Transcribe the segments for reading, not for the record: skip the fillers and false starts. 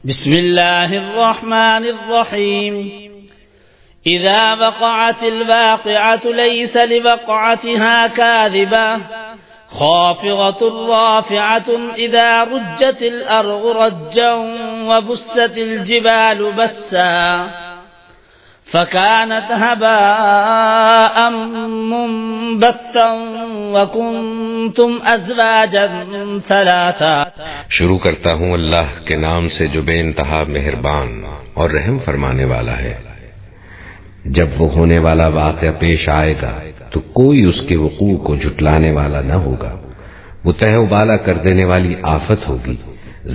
بسم الله الرحمن الرحيم إذا وقعت الواقعة ليس لوقعتها كاذبة خافضة رافعة إذا رجت الأرض رجا وبست الجبال بسا فكانت هباء منبثا وكنتم أزواجا ثلاثا. شروع کرتا ہوں اللہ کے نام سے جو بے انتہا مہربان اور رحم فرمانے والا ہے. جب وہ ہونے والا واقعہ پیش آئے گا تو کوئی اس کے وقوع کو جھٹلانے والا نہ ہوگا. وہ تہ و بالا کر دینے والی آفت ہوگی.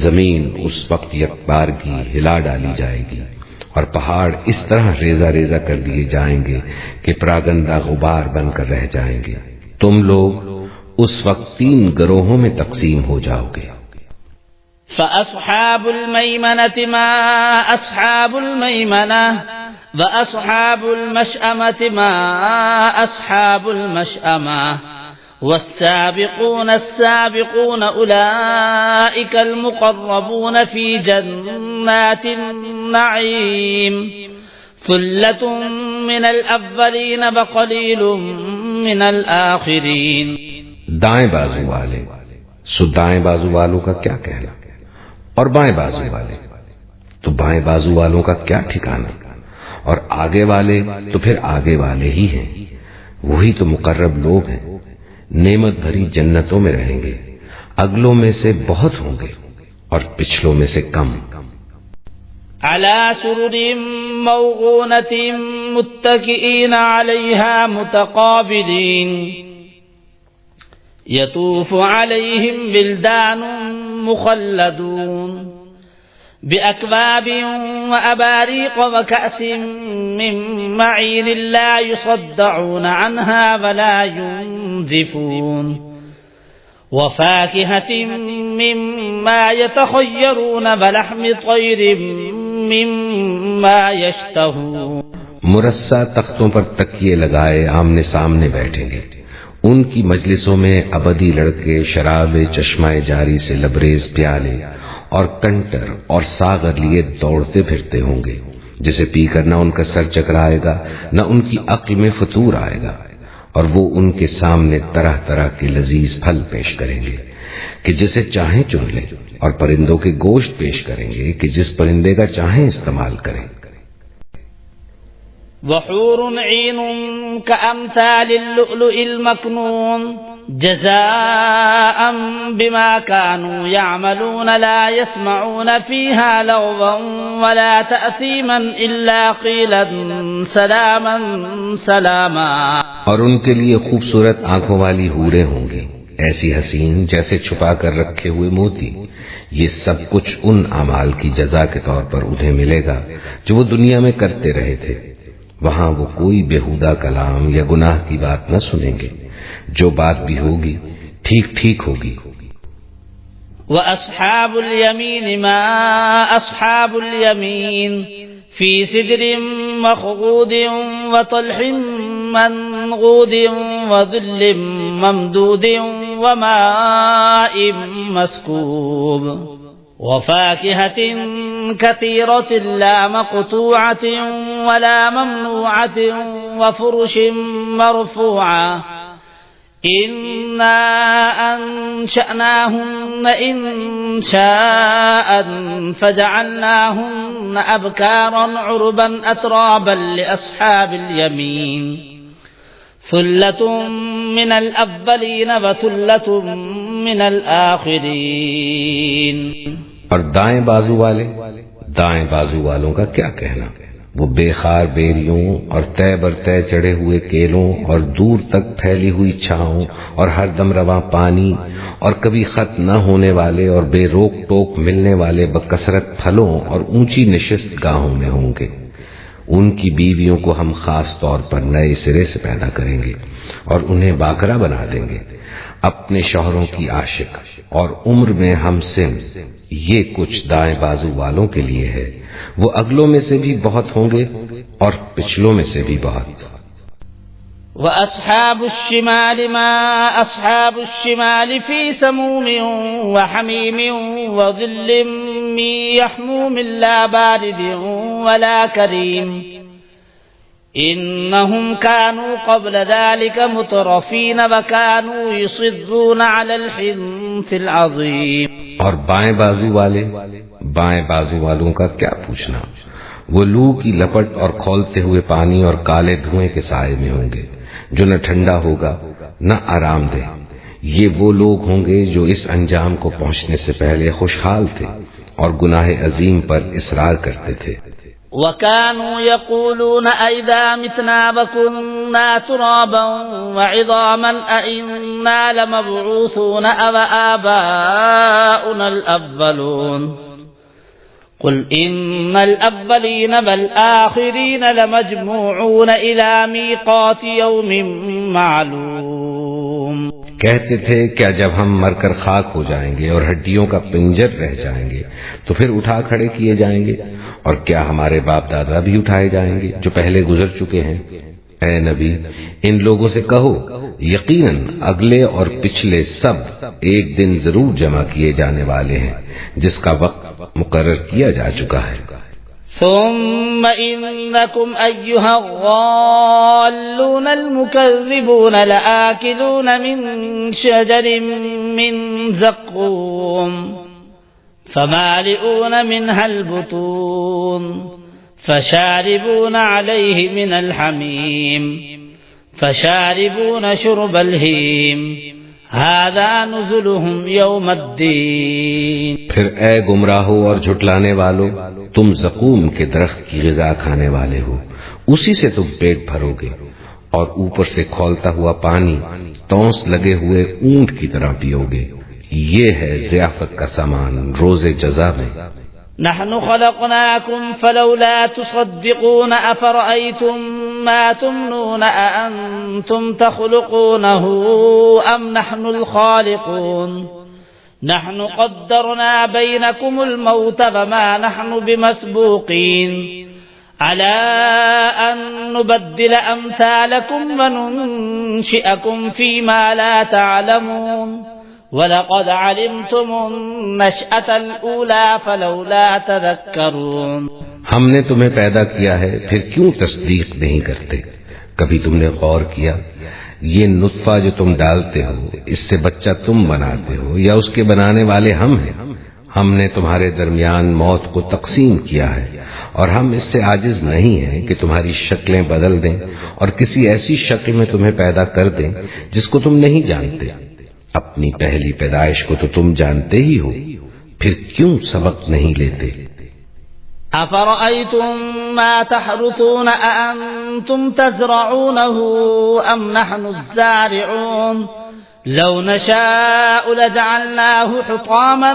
زمین اس وقت یکبار کی ہلا ڈالی جائے گی اور پہاڑ اس طرح ریزہ ریزہ کر دیے جائیں گے کہ پراگندہ غبار بن کر رہ جائیں گے. تم لوگ اس وقت 3 گروہوں میں تقسیم ہو جاؤ گے. فأصحاب الميمنة ما أصحاب الميمنة وأصحاب المشأمة ما أصحاب المشأمة والسابقون السابقون أولئك المقربون في جنات النعيم ثلة من الأولين وقليل من الآخرين. دائیں بازو والے سو دائیں بازو والوں کا کیا کہنا، اور بائیں بازو والے تو بائیں بازو والوں کا کیا ٹھکانا، اور آگے والے تو پھر آگے والے ہی ہیں. وہی تو مقرب لوگ ہیں. نعمت بھری جنتوں میں رہیں گے. اگلوں میں سے بہت ہوں گے اور پچھلوں میں سے کم. على سرر موضونة متكئين عليها متقابلين يطوف عليهم ولدان مخلدون بأكواب وأباريق وكأس من معين لا يصدعون عنها ولا ينزفون وفاكهة مما يتخيرون ولحم طير مما يشتهون. مرصع تختوں پر تکیے لگائے آمنے سامنے بیٹھیں گے. ان کی مجلسوں میں ابدی لڑکے شراب چشمہ جاری سے لبریز پیالے اور کنٹر اور ساغر لیے دوڑتے پھرتے ہوں گے، جسے پی کر نہ ان کا سر چکرائے گا نہ ان کی عقل میں فطور آئے گا. اور وہ ان کے سامنے طرح طرح کے لذیذ پھل پیش کریں گے کہ جسے چاہیں چن لیں، اور پرندوں کے گوشت پیش کریں گے کہ جس پرندے کا چاہیں استعمال کریں. وحور عين كأمثال اللؤلؤ المكنون جزاء بما كانوا يعملون لا يسمعون فيها لغوا ولا تأثيما إلا قيلا سلاما سلاما. اور ان کے لیے خوبصورت آنکھوں والی حوریں ہوں گی، ایسی حسین جیسے چھپا کر رکھے ہوئے موتی. یہ سب کچھ ان اعمال کی جزا کے طور پر انہیں ملے گا جو وہ دنیا میں کرتے رہے تھے. وہاں وہ کوئی بیہودہ کلام یا گناہ کی بات نہ سنیں گے. جو بات بھی ہوگی ٹھیک ٹھیک ہوگی. وَأَصْحَابُ الْيَمِينِ مَا أَصْحَابُ الْيَمِينِ فِي سِدْرٍ مَّخْضُودٍ وَطَلْحٍ مَّنضُودٍ وَظِلٍّ مَّمْدُودٍ وَمَاءٍ مَّسْكُوبٍ وفاكهة كثيرة لا مقطوعة ولا ممنوعة وفرش مرفوعة إنا أنشأناهن إنشاء فجعلناهن أبكارا عربا أترابا لأصحاب اليمين ثلة من الأولين وثلة من الآخرين. اور دائیں بازو والوں کا کیا کہنا. وہ بے خار بیریوں اور طے بر طے چڑھے ہوئے کیلوں اور دور تک پھیلی ہوئی چھاؤں اور ہر دم رواں پانی اور کبھی ختم نہ ہونے والے اور بے روک ٹوک ملنے والے بکثرت پھلوں اور اونچی نشست گاہوں میں ہوں گے. ان کی بیویوں کو ہم خاص طور پر نئے سرے سے پیدا کریں گے اور انہیں باکرہ بنا دیں گے، اپنے شوہروں کی عاشق اور عمر میں ہم سن. یہ کچھ دائیں بازو والوں کے لیے ہے. وہ اگلوں میں سے بھی بہت ہوں گے اور پچھلوں میں سے بھی بہت. وأصحاب الشمال ما أصحاب الشمال في سموم وحميم وظل من يحموم لا بارد ولا كريم إنهم كانوا قبل ذلك مترفين وكانوا يصرون على الحنث العظيم. اور بائیں بازو والوں کا کیا پوچھنا، وہ لو کی لپٹ اور کھولتے ہوئے پانی اور کالے دھوئیں کے سائے میں ہوں گے جو نہ ٹھنڈا ہوگا نہ آرام دہ. یہ وہ لوگ ہوں گے جو اس انجام کو پہنچنے سے پہلے خوشحال تھے اور گناہ عظیم پر اصرار کرتے تھے. وَكَانُوا يَقُولُونَ أَإِذَا مِتْنَا وَكُنَّا تُرَابًا وَعِظَامًا أَإِنَّا لَمَبْعُوثُونَ أَوْ آبَاؤُنَا الْأَوَّلُونَ قُلْ إِنَّ الْأَوَّلِينَ وَالْآخِرِينَ لَمَجْمُوعُونَ إِلَى مِيقَاتِ يَوْمٍ مَّعْلُومٍ. کہتے تھے کیا جب ہم مر کر خاک ہو جائیں گے اور ہڈیوں کا پنجر رہ جائیں گے تو پھر اٹھا کھڑے کیے جائیں گے، اور کیا ہمارے باپ دادا بھی اٹھائے جائیں گے جو پہلے گزر چکے ہیں؟ اے نبی، ان لوگوں سے کہو یقیناً اگلے اور پچھلے سب ایک دن ضرور جمع کیے جانے والے ہیں جس کا وقت مقرر کیا جا چکا ہے. ثم إنكم أيها الضالون المكذبون لآكلون من شجر من زقوم فمالئون منها البطون فشاربون عليه من الحميم فشاربون شرب الهيم هذا نزلهم يوم الدين. پھر اے گمراہو اور جھٹلانے والو، تم زقوم کے درخت کی غذا کھانے والے ہو، اسی سے تم پیٹ بھرو گے اور اوپر سے کھولتا ہوا پانی تونس لگے ہوئے اونٹ کی طرح پیو گے. یہ ہے ضیافت کا سامان روز جزا میں. نحن خلقناكم فلولا تصدقون أفرأيتم ما تمنون أأنتم تخلقونه أم نحن الخالقون نحن قدرنا بينكم الموت وما نحن بمسبوقين على أن نبدل أمثالكم وننشئكم فيما لا تعلمون وَلَقَدْ عَلِمْتُمُ النَّشْأَةَ الْأُولَى فَلَوْلَا تَذَكَّرُونَ. ہم نے تمہیں پیدا کیا ہے پھر کیوں تصدیق نہیں کرتے؟ کبھی تم نے غور کیا یہ نطفہ جو تم ڈالتے ہو اس سے بچہ تم بناتے ہو یا اس کے بنانے والے ہم ہیں؟ ہم نے تمہارے درمیان موت کو تقسیم کیا ہے اور ہم اس سے عاجز نہیں ہیں کہ تمہاری شکلیں بدل دیں اور کسی ایسی شکل میں تمہیں پیدا کر دیں جس کو تم نہیں جانتے. اپنی پہلی پیدائش کو تو تم جانتے ہی ہو، پھر کیوں سبق نہیں لیتے؟ أَفَرَأَيْتُم مَّا تَحْرُثُونَ أَأَنتُمْ تَزْرَعُونَهُ أَمْ نَحْنُ الزَّارِعُونَ لَوْ نَشَاءُ لَجَعَلْنَاهُ حُطَامًا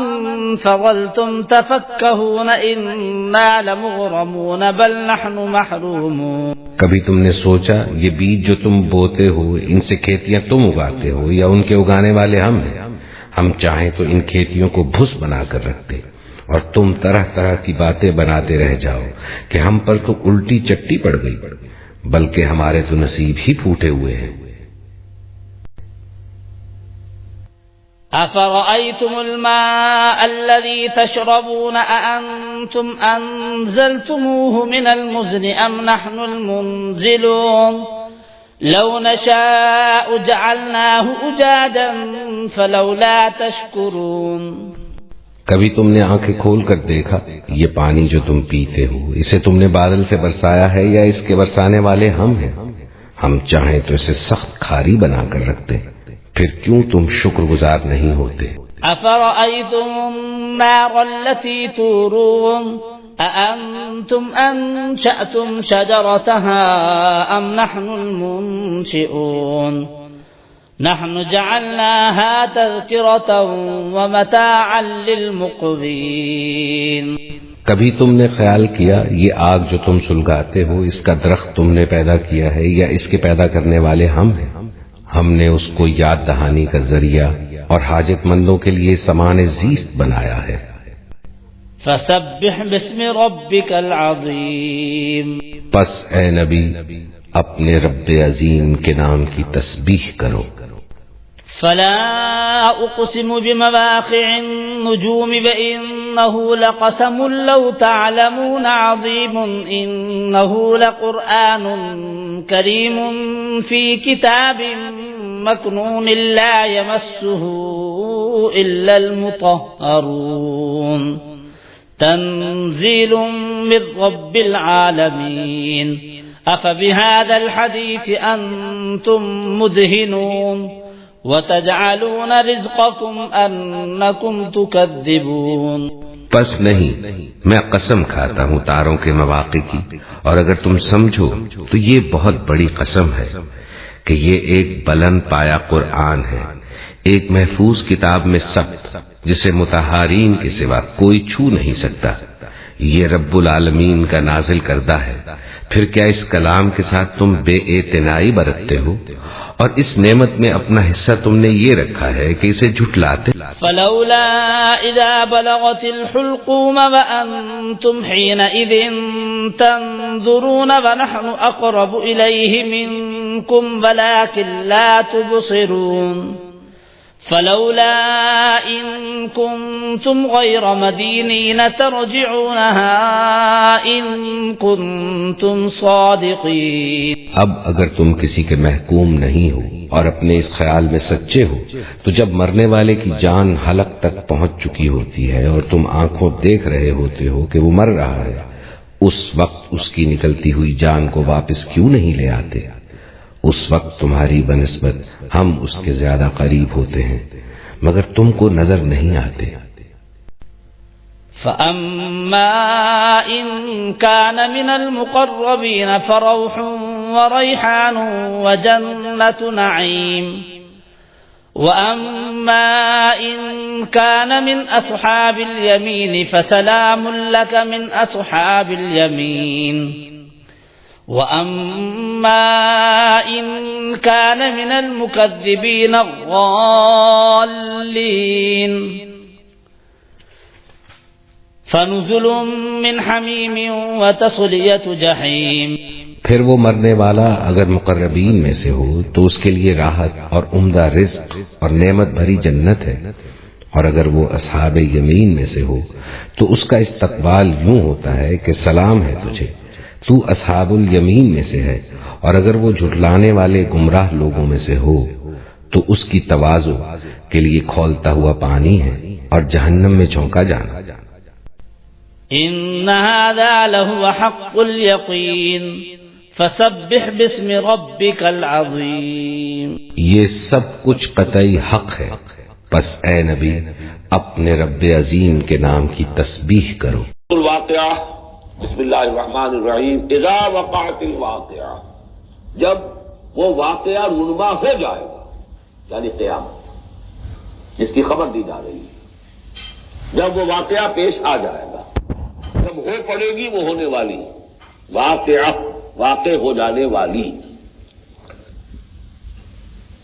فَظَلْتُمْ تَفَكَّهُونَ إِنَّا لَمُغْرَمُونَ بَلْ نَحْنُ مَحْرُومُونَ. کبھی تم نے سوچا یہ بیج جو تم بوتے ہو ان سے کھیتیاں تم اگاتے ہو یا ان کے اگانے والے ہم ہیں؟ ہم چاہیں تو ان کھیتیوں کو بھس بنا کر رکھتے اور تم طرح طرح کی باتیں بناتے رہ جاؤ کہ ہم پر تو الٹی چٹی پڑ گئی، بلکہ ہمارے تو نصیب ہی پھوٹے ہوئے ہیں. أَفَرَأَيْتُمُ الْمَاءَ الَّذِي تَشْرَبُونَ أَأَنتُمْ أَنزَلْتُمُوهُ مِنَ الْمُزْنِ أَمْ نَحْنُ الْمُنزِلُونَ لَوْ نَشَاءُ جَعَلْنَاهُ أُجَاجًا فَلَوْلَا تَشْكُرُونَ. کبھی تم نے آنکھیں کھول کر دیکھا یہ پانی جو تم پیتے ہو اسے تم نے بادل سے برسایا ہے یا اس کے برسانے والے ہم ہیں؟ ہم چاہیں تو اسے سخت کھاری بنا کر رکھتے، پھر کیوں تم شکر گزار نہیں ہوتے؟ أَفَرَأَيْتُمُ النَّارَ الَّتِي تُورُونَ أَأَنتُمْ أَنشَأْتُمْ شَجَرَتَهَا أَمْ نَحْنُ الْمُنشِئُونَ نَحْنُ جَعَلْنَاهَا تَذْكِرَةً وَمَتَاعًا لِلْمُقْوِينَ. کبھی تم نے خیال کیا یہ آگ جو تم سلگاتے ہو اس کا درخت تم نے پیدا کیا ہے یا اس کے پیدا کرنے والے ہم ہیں؟ ہم نے اس کو یاد دہانی کا ذریعہ اور حاجت مندوں کے لیے سامان زیست بنایا ہے. فسبح باسم ربک العظیم. پس اے نبی اپنے رب عظیم کے نام کی تسبیح کرو. فلا اقسم بمواقع النجوم وإنه إنه لقسم لو تعلمون عظيم إنه لقرآن كريم في كتاب مكنون لا يمسه إلا المطهرون تنزيل من رب العالمين أفبهذا الحديث أنتم مدهنون وتجعلون رزقكم أنكم تكذبون پس نہیں، میں قسم کھاتا ہوں تاروں کے مواقع کی، اور اگر تم سمجھو تو یہ بہت بڑی قسم ہے کہ یہ ایک بلند پایا قرآن ہے، ایک محفوظ کتاب میں ثبت، جسے مطہرین کے سوا کوئی چھو نہیں سکتا، یہ رب العالمین کا نازل کردہ ہے۔ پھر کیا اس کلام کے ساتھ تم بے اعتنائی برتتے ہو؟ اور اس نعمت میں اپنا حصہ تم نے یہ رکھا ہے کہ اسے جھٹلاتے۔ فلولا اذا بلغت الحلقوم وانتم حينئذ تنظرون ونحن اقرب اليه منكم ولكن لا تبصرون فلولا إن كنتم غير مدينين ترجعونها إن كنتم صادقين۔ اب اگر تم کسی کے محکوم نہیں ہو اور اپنے اس خیال میں سچے ہو تو جب مرنے والے کی جان حلق تک پہنچ چکی ہوتی ہے اور تم آنکھوں دیکھ رہے ہوتے ہو کہ وہ مر رہا ہے، اس وقت اس کی نکلتی ہوئی جان کو واپس کیوں نہیں لے آتے؟ اس وقت تمہاری بنسبت ہم اس کے زیادہ قریب ہوتے ہیں مگر تم کو نظر نہیں آتے۔ فَأَمَّا إِن كَانَ مِنَ الْمُقَرَّبِينَ فَرَوْحٌ وَرَيْحَانٌ وَجَنَّةُ نَعِيمٍ وَأَمَّا إِن كَانَ مِنْ أَصْحَابِ الْيَمِينِ فَسَلَامٌ لَكَ مِنْ أَصْحَابِ الْيَمِينِ وَأَمَّا إِن كَانَ مِنَ الْمُكَذِّبِينَ الضَّالِّينَ فَنُزُلٌ مِّنْ حَمِيمٍ وَتَصْلِيَةُ جَحِيمٍ۔ پھر وہ مرنے والا اگر مقربین میں سے ہو تو اس کے لیے راحت اور عمدہ رزق اور نعمت بھری جنت ہے، اور اگر وہ اصحاب یمین میں سے ہو تو اس کا استقبال یوں ہوتا ہے کہ سلام ہے تجھے، تو اصحاب الیمین میں سے ہے، اور اگر وہ جھٹلانے والے گمراہ لوگوں میں سے ہو تو اس کی تواضع کے لیے کھولتا ہوا پانی ہے اور جہنم میں جھونکا جانا۔ ان هذا لهو حق اليقین فسبح باسم ربك العظیم۔ یہ سب کچھ قطعی حق ہے، پس اے نبی اپنے رب عظیم کے نام کی تسبیح کرو۔ الواقعہ بسم اللہ الرحمن الرحیم۔ اذا وقعت الواقعہ، جب وہ واقعہ رونما ہو جائے گا، یعنی قیامت جس کی خبر دی جا رہی ہے، جب وہ واقعہ پیش آ جائے گا، جب ہو پڑے گی وہ ہونے والی واقعہ، واقع ہو جانے والی،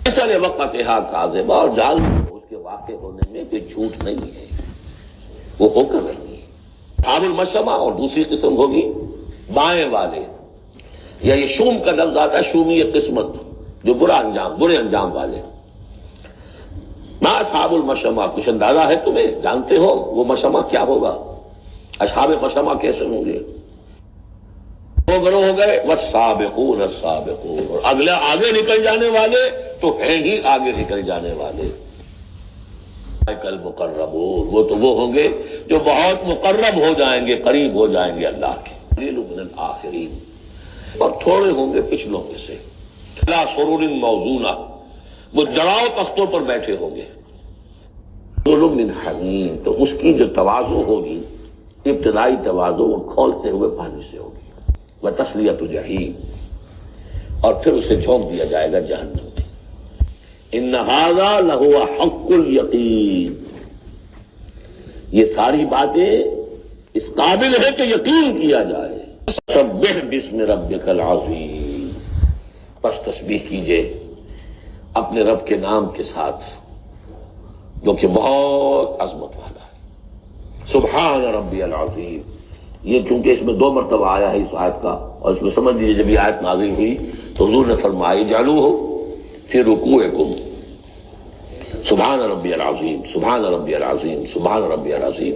اصل وقتھا کاذبہ، اور جان اس کے واقع ہونے میں کوئی جھوٹ نہیں ہے، وہ ہو کر رہی ہے۔ اصحاب المشأمہ اور دوسری قسم ہوگی بائیں والے، یا یہ شوم کا لفظ آتا ہے، شومی قسمت، جو برے انجام والے۔ ما اصحاب المشأمہ، کچھ اندازہ ہے تمہیں؟ جانتے ہو وہ مشأمہ کیا ہوگا؟ اصحاب مشأمہ کیسے ہوں گے؟ وہ گروہ ہو گئے والسابقون السابقون، اور اگلے آگے نکل جانے والے تو ہیں ہی آگے نکل جانے والے۔ المقربون، وہ تو وہ ہوں گے جو بہت مقرب ہو جائیں گے، قریب ہو جائیں گے اللہ کے۔ قلیل من الآخرین، اور تھوڑے ہوں گے پچھلوں میں سے۔ علی سرر موضونہ، وہ جڑاؤ تختوں پر بیٹھے ہوں گے۔ نزل من حمیم، تو اس کی جو تواضع ہوگی، ابتدائی تواضع، وہ کھولتے ہوئے پانی سے ہوگی۔ وتصلیۃ جحیم، اور پھر اسے جھونک دیا جائے گا جہنم میں۔ ان ھذا لہو حق الیقین، یہ ساری باتیں اس قابل ہے کہ یقین کیا جائے۔ سبح باسم ربک العظیم، پس تسبیح کیجئے اپنے رب کے نام کے ساتھ جو کہ بہت عظمت والا ہے۔ سبحان ربی العظیم، یہ چونکہ اس میں 2 مرتبہ آیا ہے اس آیت کا، اور اس میں سمجھ لیجیے جب یہ آیت نازل ہوئی تو حضور نے فرمایا جعلوہ فی رکوعکم، سبحان ربی العظیم، سبحان ربی العظیم، سبحان ربی العظیم،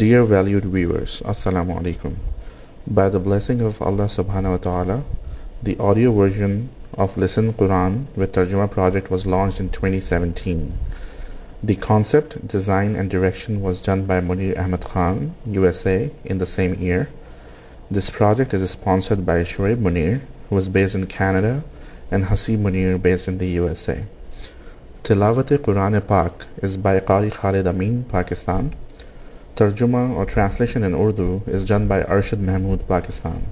Dear valued viewers, Assalamu alaikum. By the blessing of Allah subhanahu wa ta'ala, the audio version of Listen Quran with Tarjuma project was launched in 2017. The concept, design and direction was done by Munir Ahmed Khan, USA in the same year. This project is sponsored by Shoaib Munir, who is based in Canada, and Hasib Munir based in the USA. Tilawat Quran Pak is by Qari Khalid Amin, Pakistan. Tarjuma or translation in Urdu is done by Arshad Mahmood, Pakistan.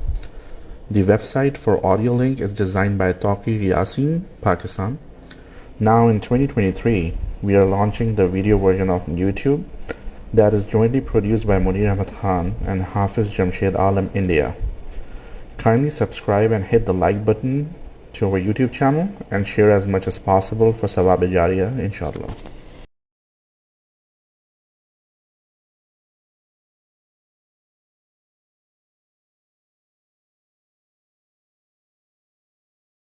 The website for audio link is designed by Taqir Yasin, Pakistan. Now in 2023, we are launching the video version of YouTube that is jointly produced by Munir Ahmed Khan and Hafiz Jamshed Alam, India. Kindly subscribe and hit the like button to our YouTube channel and share as much as possible for Sawab-e-Jariyah, inshallah.